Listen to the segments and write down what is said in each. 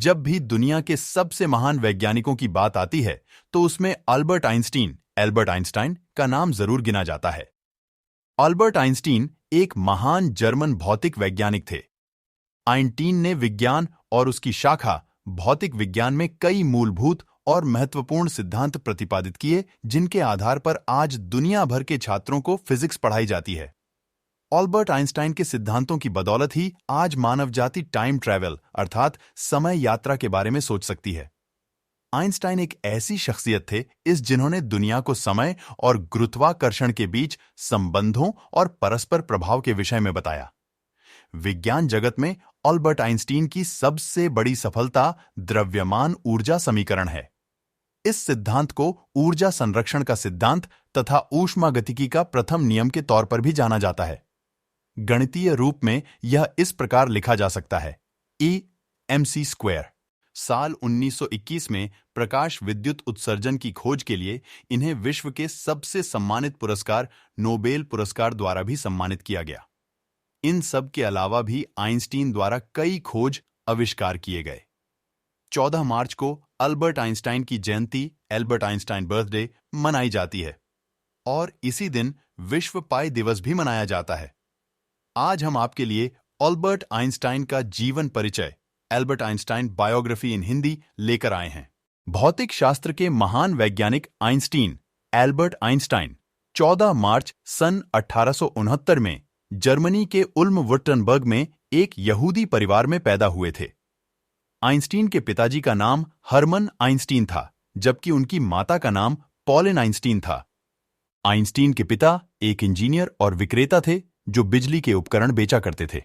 जब भी दुनिया के सबसे महान वैज्ञानिकों की बात आती है तो उसमें अल्बर्ट आइंस्टाइन का नाम जरूर गिना जाता है। अल्बर्ट आइंस्टीन एक महान जर्मन भौतिक वैज्ञानिक थे। आइंस्टीन ने विज्ञान और उसकी शाखा भौतिक विज्ञान में कई मूलभूत और महत्वपूर्ण सिद्धांत प्रतिपादित किए, जिनके आधार पर आज दुनिया भर के छात्रों को फिजिक्स पढ़ाई जाती है। अल्बर्ट आइंस्टाइन के सिद्धांतों की बदौलत ही आज मानव जाति टाइम ट्रैवल अर्थात समय यात्रा के बारे में सोच सकती है। आइंस्टाइन एक ऐसी शख्सियत थे जिन्होंने दुनिया को समय और गुरुत्वाकर्षण के बीच संबंधों और परस्पर प्रभाव के विषय में बताया। विज्ञान जगत में अल्बर्ट आइंस्टीन की सबसे बड़ी सफलता द्रव्यमान ऊर्जा समीकरण है। इस सिद्धांत को ऊर्जा संरक्षण का सिद्धांत तथा ऊष्मागतिकी का प्रथम नियम के तौर पर भी जाना जाता है। गणितीय रूप में यह इस प्रकार लिखा जा सकता है: E mc²। साल 1921 में प्रकाश विद्युत उत्सर्जन की खोज के लिए इन्हें विश्व के सबसे सम्मानित पुरस्कार नोबेल पुरस्कार द्वारा भी सम्मानित किया गया। इन सब के अलावा भी आइंस्टीन द्वारा कई खोज आविष्कार किए गए। 14 मार्च को अल्बर्ट आइंस्टाइन की जयंती एल्बर्ट आइंस्टाइन बर्थडे मनाई जाती है और इसी दिन विश्व पाई दिवस भी मनाया जाता है। आज हम आपके लिए अल्बर्ट आइंस्टाइन का जीवन परिचय एल्बर्ट आइंस्टाइन बायोग्राफी इन हिंदी लेकर आए हैं। भौतिक शास्त्र के महान वैज्ञानिक आइंस्टीन एल्बर्ट आइंस्टाइन 14 मार्च सन 1869 में जर्मनी के उल्म-वुर्टनबर्ग में एक यहूदी परिवार में पैदा हुए थे। आइंस्टीन के पिताजी का नाम हरमन आइंस्टीन था, जबकि उनकी माता का नाम पॉलिन आइंस्टीन था। आइंस्टीन के पिता एक इंजीनियर और विक्रेता थे जो बिजली के उपकरण बेचा करते थे।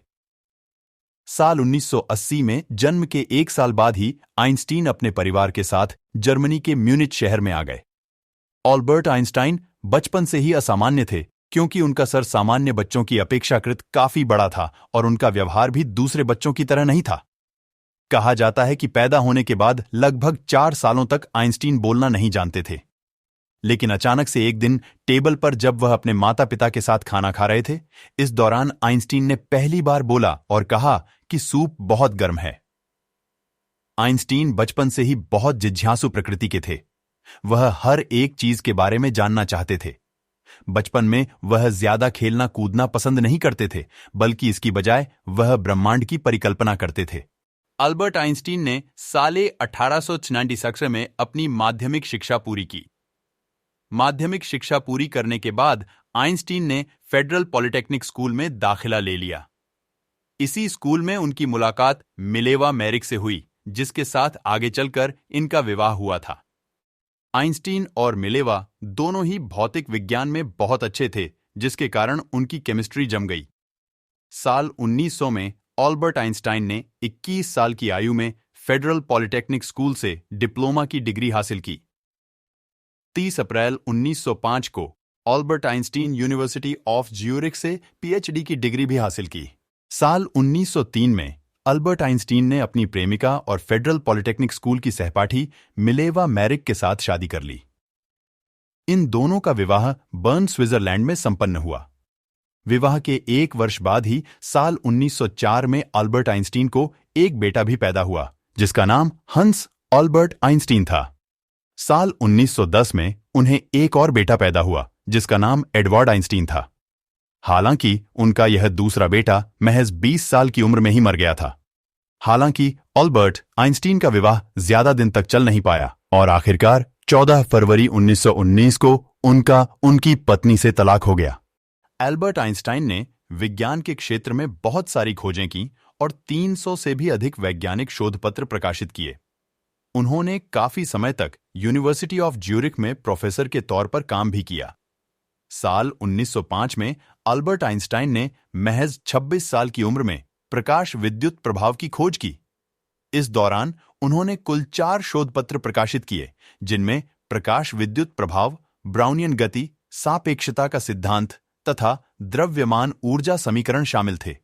साल 1980 में जन्म के एक साल बाद ही आइंस्टीन अपने परिवार के साथ जर्मनी के म्यूनिच शहर में आ गए। अल्बर्ट आइंस्टाइन बचपन से ही असामान्य थे, क्योंकि उनका सर सामान्य बच्चों की अपेक्षाकृत काफी बड़ा था और उनका व्यवहार भी दूसरे बच्चों की तरह नहीं था। कहा जाता है कि पैदा होने के बाद लगभग 4 सालों तक आइंस्टीन बोलना नहीं जानते थे, लेकिन अचानक से एक दिन टेबल पर जब वह अपने माता पिता के साथ खाना खा रहे थे, इस दौरान आइंस्टीन ने पहली बार बोला और कहा कि सूप बहुत गर्म है। आइंस्टीन बचपन से ही बहुत जिज्ञासु प्रकृति के थे। वह हर एक चीज के बारे में जानना चाहते थे। बचपन में वह ज्यादा खेलना कूदना पसंद नहीं करते थे, बल्कि इसकी बजाय वह ब्रह्मांड की परिकल्पना करते थे। अल्बर्ट आइंस्टीन ने साले 1896 में अपनी माध्यमिक शिक्षा पूरी की। माध्यमिक शिक्षा पूरी करने के बाद आइंस्टीन ने फेडरल पॉलिटेक्निक स्कूल में दाखिला ले लिया। इसी स्कूल में उनकी मुलाकात मिलेवा मैरिक से हुई, जिसके साथ आगे चलकर इनका विवाह हुआ था। आइंस्टीन और मिलेवा दोनों ही भौतिक विज्ञान में बहुत अच्छे थे, जिसके कारण उनकी केमिस्ट्री जम गई। साल 1900 में अल्बर्ट आइंस्टाइन ने 21 साल की आयु में फेडरल पॉलिटेक्निक स्कूल से डिप्लोमा की डिग्री हासिल की। 30 अप्रैल 1905 को Albert Einstein university of Zurich से पीएचडी की डिग्री भी हासिल की। साल 1903 में अल्बर्ट आइंस्टीन ने अपनी प्रेमिका और फेडरल पॉलिटेक्निक स्कूल की सहपाठी मिलेवा मैरिक के साथ शादी कर ली। इन दोनों का विवाह बर्न, स्विट्जरलैंड में संपन्न हुआ। विवाह के 1 वर्ष बाद ही साल 1904 में अल्बर्ट आइंस्टीन को एक बेटा भी पैदा हुआ, जिसका नाम हंस अल्बर्ट आइंस्टीन था। साल 1910 में उन्हें एक और बेटा पैदा हुआ, जिसका नाम एडवर्ड आइंस्टीन था। हालांकि उनका यह दूसरा बेटा महज 20 साल की उम्र में ही मर गया था। हालांकि अल्बर्ट आइंस्टीन का विवाह ज्यादा दिन तक चल नहीं पाया और आखिरकार 14 फरवरी 1919 को उनकी पत्नी से तलाक हो गया। एल्बर्ट आइंस्टाइन ने विज्ञान के क्षेत्र में बहुत सारी खोजें की और 300 से भी अधिक वैज्ञानिक शोधपत्र प्रकाशित किए। उन्होंने काफी समय तक यूनिवर्सिटी ऑफ ज्यूरिख में प्रोफेसर के तौर पर काम भी किया। साल 1905 में अल्बर्ट आइंस्टाइन ने महज 26 साल की उम्र में प्रकाश विद्युत प्रभाव की खोज की। इस दौरान उन्होंने कुल 4 शोधपत्र प्रकाशित किए, जिनमें प्रकाश विद्युत प्रभाव, ब्राउनियन गति, सापेक्षता का सिद्धांत तथा द्रव्यमान ऊर्जा समीकरण शामिल थे।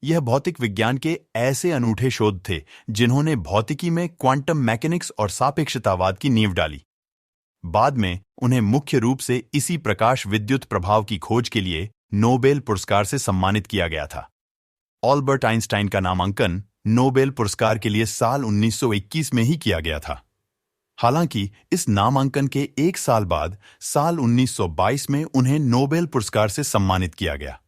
यह भौतिक विज्ञान के ऐसे अनूठे शोध थे जिन्होंने भौतिकी में क्वांटम मैकेनिक्स और सापेक्षतावाद की नींव डाली। बाद में उन्हें मुख्य रूप से इसी प्रकाश विद्युत प्रभाव की खोज के लिए नोबेल पुरस्कार से सम्मानित किया गया था। अल्बर्ट आइंस्टाइन का नामांकन नोबेल पुरस्कार के लिए साल 1921 में ही किया गया था। हालांकि इस नामांकन के एक साल बाद साल 1922 में उन्हें नोबेल पुरस्कार से सम्मानित किया गया।